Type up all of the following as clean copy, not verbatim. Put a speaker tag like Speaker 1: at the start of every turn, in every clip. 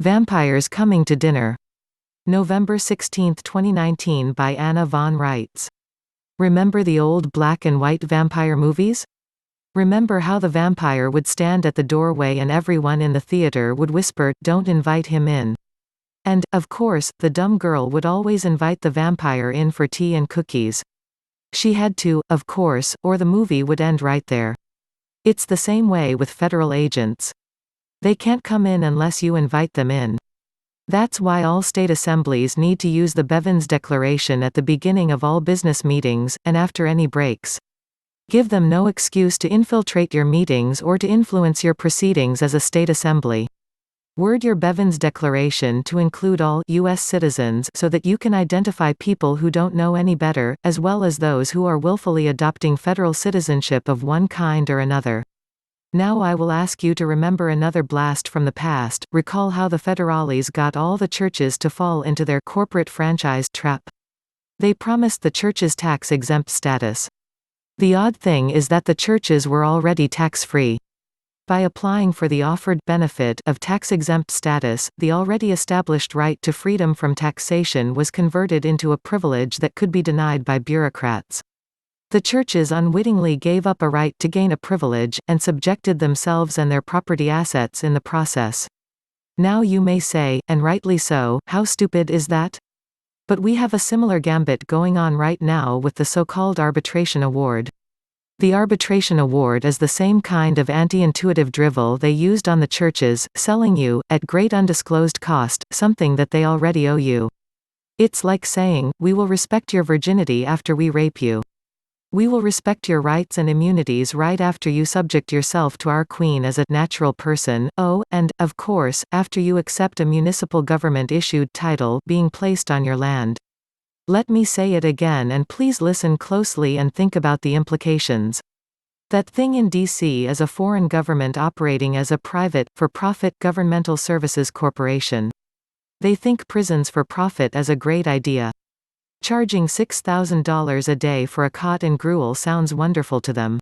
Speaker 1: Vampires Coming to Dinner. November 16, 2019 by Anna von Reitz. Remember the old black and white vampire movies? Remember how the vampire would stand at the doorway and everyone in the theater would whisper, "Don't invite him in." And, of course, the dumb girl would always invite the vampire in for tea and cookies. She had to, of course, or the movie would end right there. It's the same way with federal agents. They can't come in unless you invite them in. That's why all state assemblies need to use the Bevins Declaration at the beginning of all business meetings, and after any breaks. Give them no excuse to infiltrate your meetings or to influence your proceedings as a state assembly. Word your Bevins Declaration to include all U.S. citizens so that you can identify people who don't know any better, as well as those who are willfully adopting federal citizenship of one kind or another. Now I will ask you to remember another blast from the past. Recall how the federales got all the churches to fall into their corporate franchise trap. They promised the churches tax-exempt status. The odd thing is that the churches were already tax-free. By applying for the offered benefit of tax-exempt status, the already established right to freedom from taxation was converted into a privilege that could be denied by bureaucrats. The churches unwittingly gave up a right to gain a privilege, and subjected themselves and their property assets in the process. Now you may say, and rightly so, how stupid is that? But we have a similar gambit going on right now with the so-called arbitration award. The arbitration award is the same kind of anti-intuitive drivel they used on the churches, selling you, at great undisclosed cost, something that they already owe you. It's like saying, we will respect your virginity after we rape you. We will respect your rights and immunities right after you subject yourself to our queen as a natural person, and, of course, after you accept a municipal government-issued title being placed on your land. Let me say it again and please listen closely and think about the implications. That thing in D.C. is a foreign government operating as a private, for-profit governmental services corporation. They think prisons for profit is a great idea. Charging $6,000 a day for a cot and gruel sounds wonderful to them.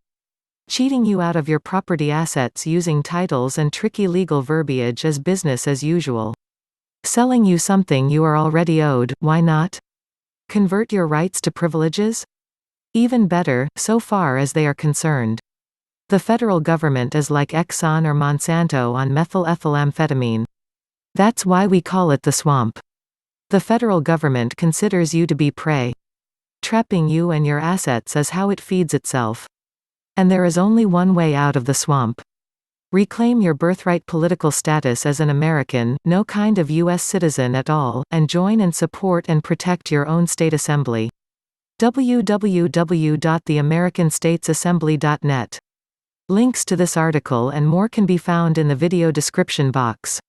Speaker 1: Cheating you out of your property assets using titles and tricky legal verbiage is business as usual. Selling you something you are already owed, why not? Convert your rights to privileges? Even better, so far as they are concerned. The federal government is like Exxon or Monsanto on methylethylamphetamine. That's why we call it the swamp. The federal government considers you to be prey. Trapping you and your assets is how it feeds itself. And there is only one way out of the swamp. Reclaim your birthright political status as an American, no kind of U.S. citizen at all, and join and support and protect your own state assembly. www.theamericanstatesassembly.net. Links to this article and more can be found in the video description box.